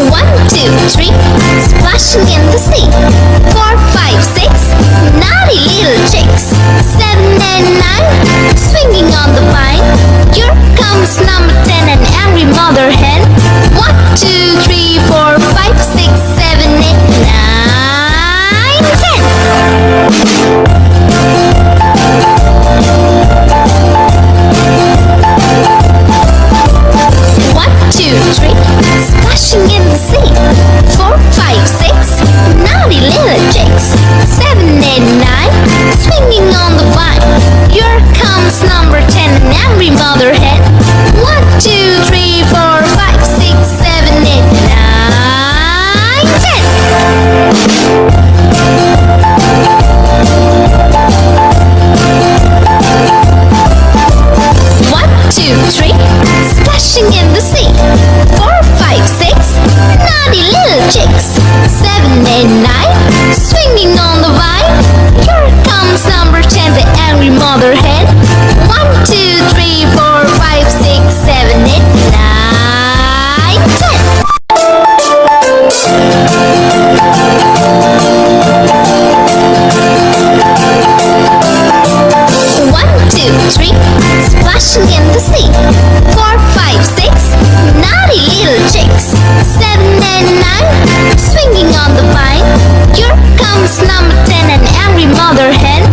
One, two, three, splashing in the sea. 4, 5, 6, naughty little chicks. 7 and 9, swinging on the vine. Here comes number 10, an angry mother hen. 1, 2, 3, 4, 5, 6, 7, 8, 9, 10. 1, 2, 3, splashing in the sea. 4, 5, 6, naughty little chicks. 7, 8, 9, swinging on the vine. Here comes number 10, an angry mother hen. 1, 2, 3, 4, 5, 6, 7, 8, 9, 10. 1, 2, 3, splashing in the sea. 4, 5, 6, naughty little chicks. 7, 8, 9, swinging on the vine. Here comes number 10, the angry mother hen. 1, 2, 3, 4, 5, 6, 7, 8, 9, 10. 1, 2, 3, splashing in the sea. 4, 5, 6, naughty little chicks. 7 and 9, swinging on the vine. Here comes number 10, an angry mother hen.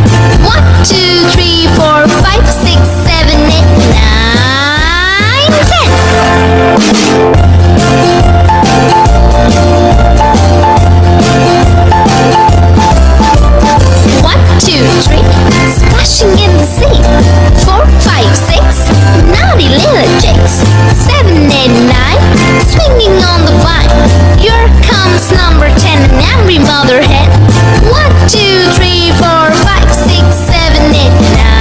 1, 2, 3, 4, 5, 6, 7, 8, 9, 10. 1, 2, 3, splashing in the sea. 4, 5, 6, naughty little chicks. 7, 8, 9, swinging on the vine. Here comes number 10, an angry mother hen. 1, 2, 3, 4, 5, 6, 7, 8, 9,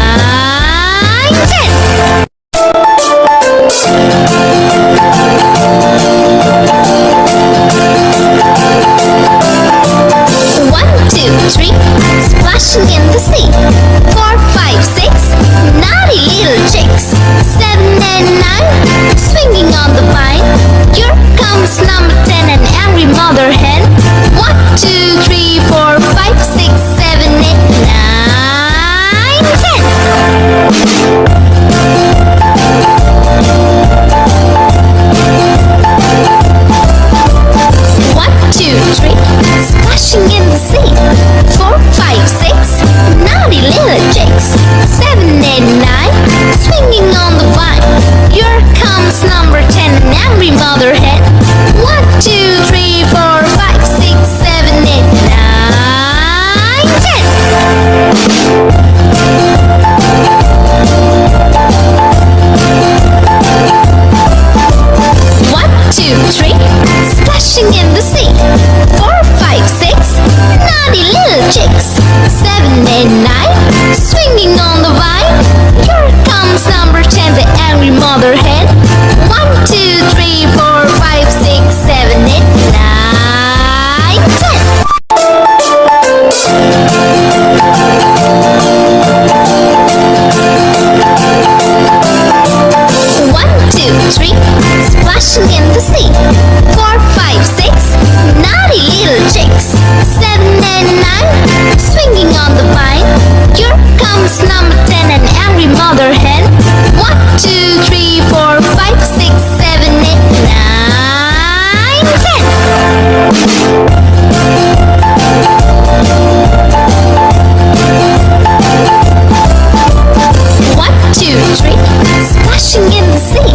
10. 1, 2, 3, splashing in the sea. 4, 5, 6, naughty little chicks. 7 and 9, swinging on the vine. Here comes number 10, an angry mother hen. 1, 2, 3, 4, 5, 6, 7, 8, 9, 10. 1, 2, 3, splashing in the sea. 4, 5, 6, naughty little chicks. 7, 8, 9, swinging on the vine. Here comes number 10, an angry mother hen. 1, 2, 3, 4, 5, 6, 7, 8, 9, 10. 1, 2, 3, splashing in the sea. 4, 5, 6, naughty little chicks. 7, 8, 9, swinging on the vine. Here comes number 10, the angry mother hen. 1, 2, 3, 4, 5, 6, 7, 8, 9, 10. 1, 2, 3, splashing in the sea. 4, 5, 6, naughty little chicks. 7 and 9, swinging on the vine. Here comes number 10, an angry mother hen. 1, 2, 3, 4, 5, 6, 7, 8, 9, 10. 1, 2, 3, splashing in the sea.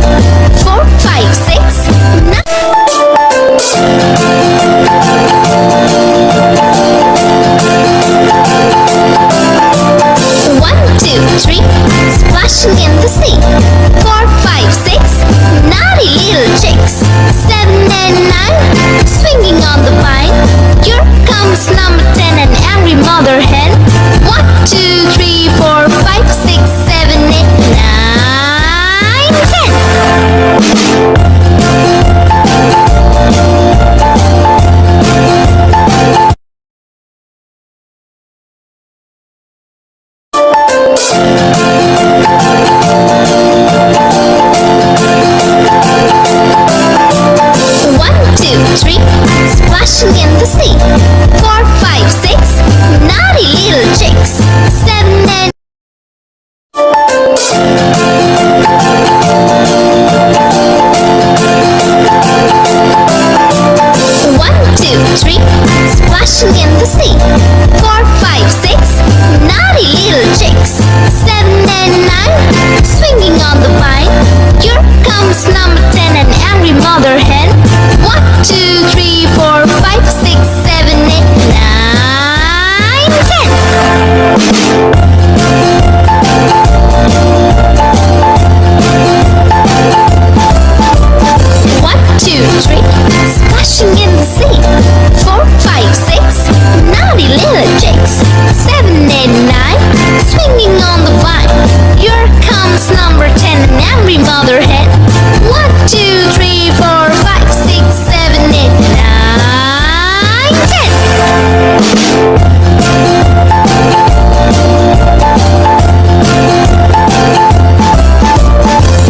4, 5, 6, 9. 1, 2, 3, splashing in the sea. 4, 5, 6, naughty little chicks. 7 and 9, swinging on the vine. Here comes number 10, an angry mother hen. 1, 2, 3, 4, 5, 6, 7, 8, 9, 10. 1, One, two, three, splashing in the sea. 4, 5, 6, naughty little chicks. 7 and 1, 2, 3, splashing in the sea. 4, 5, 6, naughty little chicks. 7 and 9, swinging on the vine. Here comes number 10, an angry mother hen. 1, 2, 3, 4, 5, 6, 7, 8, 9, 10. 1, 2, 3, splashing in the sea. 4, 5, 6, naughty little chicks. 7 and 9, swinging on the vine. Here comes number 10, an angry mother hen. 1, 2, 3, 4, 5, 6, 7, 8, 9, 10.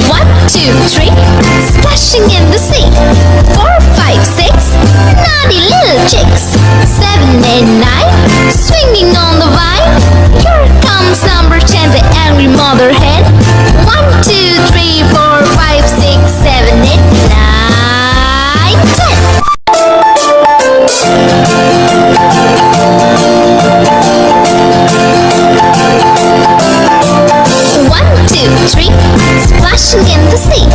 1, 2, 3, splashing in the sea. 4, 5, 6, naughty little chicks. 7 and 9, swinging on the vine. Here comes number 10, the angry mother hen. 1, 2, 3, 4, 5, 6, 7, 8, 9, 10. 1, 2, 3, splashing in the sea.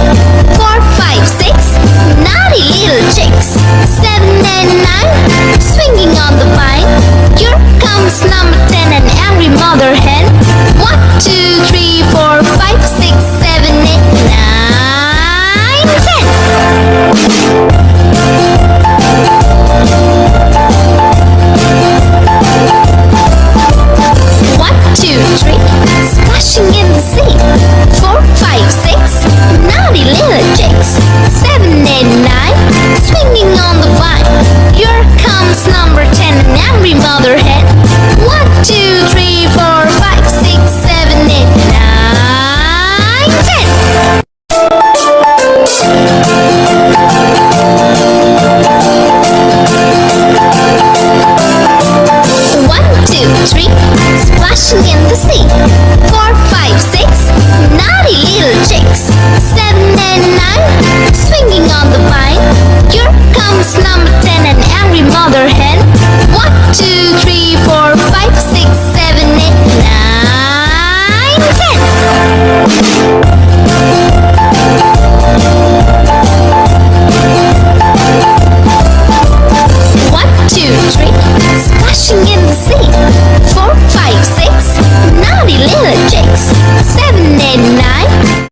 4, 5, 6, naughty little chicks. 7 and 9, swinging on the vine. Here comes number 10, an angry mother hen. 1, 2, 3, 4, 5, 6, 7, 8, 9, 10. 1, 2, 3, splashing in the sea. 4, 5, 6, naughty little chicks. 7 and